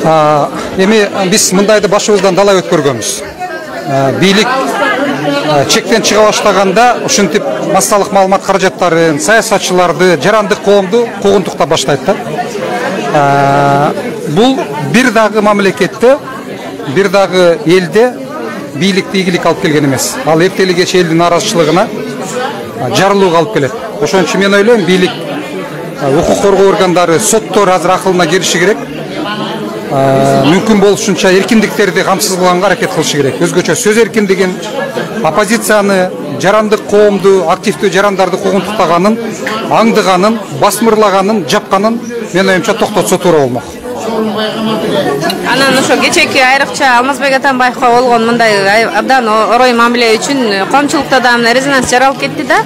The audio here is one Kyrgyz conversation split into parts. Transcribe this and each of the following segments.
Эми биз мындайды башыбыздан далай өткөргөнбүз. Бийлик чектен чыга баштаганда ушинтип массалык маалымат каражаттарын, саясатчыларды, жарандык коомду куугунтуктап баштайт да. Бул бир дагы мамлекетте, бир дагы элде бийликти ийгилик алып келген эмес. Ал эртели кеч элдин наразычылыгына, жарылууга алып келет. Ошон үчүн мен ойлойм, бийлик укук коргоо органдары, соттор азыр акылына кириши керек. Мүмкүн болушунча эркиндиктерди камсыз кылганга аракет кылышы керек. Өзгөчө сөз эркиндигин, оппозицияны, жарандык коомду, активдүү жарандарды куугунтуктаганын, аңдыганын, басмырлаганын, жапканын мен оюмча токтотсо туура болмок. Анан ошо кечеки айрыкча Алмазбек Атамбаевга болгон мындай абдан орой мамиле үчүн коомчулукта да резонанс жаралып кетти да.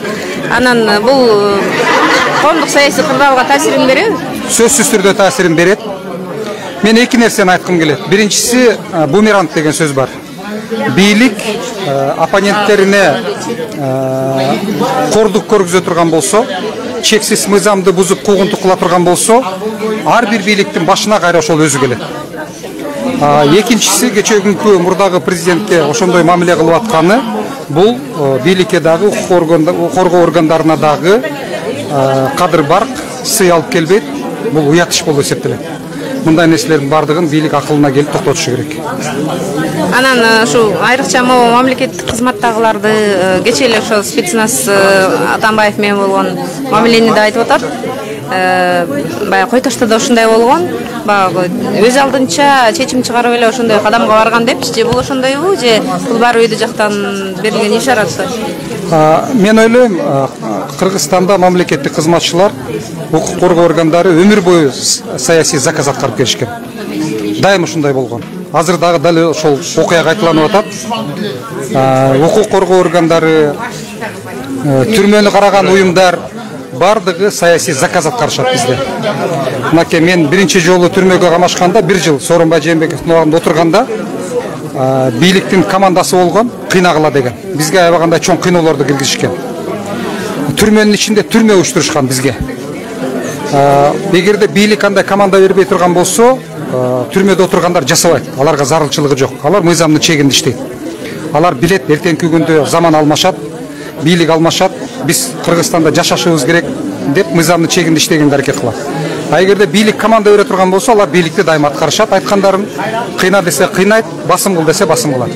Анан бул коомдук саясий кырдаалга таасирин береби? Сөзсүз түрдө таасирин берет. Мен эки нерсени айткым келет. Биринчиси бумеранг деген сөз бар. Бийлик оппоненттерине кордук көргүзө турган болсо, чексиз мыйзамды бузуп куугунтук кыла турган болсо, ар бир бийликтин башына кайра ошол өзү келет. Экинчиси кечеги мурдагы президентке ошондой мамиле кылып атканы бул бийликке дагы коргоо органдарына дагы кадыр барк, сый алып келбейт. Бул уят иш болуп эсептелет. Мындай нерселердин бардыгын бийлик акылына келип токтотушу керек. Анан ушу айрыкча могу мамлекеттик кызматтагыларды кече эле ошо спецназ Атамбаев менен болгон мамилени да айтып атат. Баягы Койташта да ошондой болгон. Баягы өз алдынча чечим чыгарып эле ошондой кадамга барган депчи, же бул ошондойбу, же бул баары үйдө жактан берилген ишараты? Мен ойлойм, Кыргызстанда мамлекеттик кызматчылар, укук коргоо органдары өмүр бою саясий заказ аткарып келишкен. Дайым ушундай болгон. Азыр дагы дал ошол окуя кайталанып атат. Укук коргоо органдары, түрмөнү караган уюмдар бардыгы саясий заказ аткарышат бизде. Мынакей мен биринчи жолу түрмөгө камашканда 1 жыл Сооронбай Жээнбековдун абагында отурганда бийликтин командасы болгон, кыйнагыла деген. Бизге аябагандай чоң кыйноолорду киргизишкен. Түрмөнүн ичинде түрмө уюштурушкан бизге. Эгерде бийлик андай команда бербей турган болсо, түрмөдө отургандар жасабайт. Аларга зарылчылыгы жок. Алар мыйзамдын чегинде иштейт. Алар билет, эртеңки күндө заман алмашат, бийлик алмашат. Биз Кыргызстанда жашашыбыз керек деп мыйзамдын чегинде иштегенге аракет кылат. Эгерде бийлик команда бере турган болсо, алар бийликти дайым аткарышат, айткандарын кыйна десе кыйнайт, басым кыл десе басым кылат.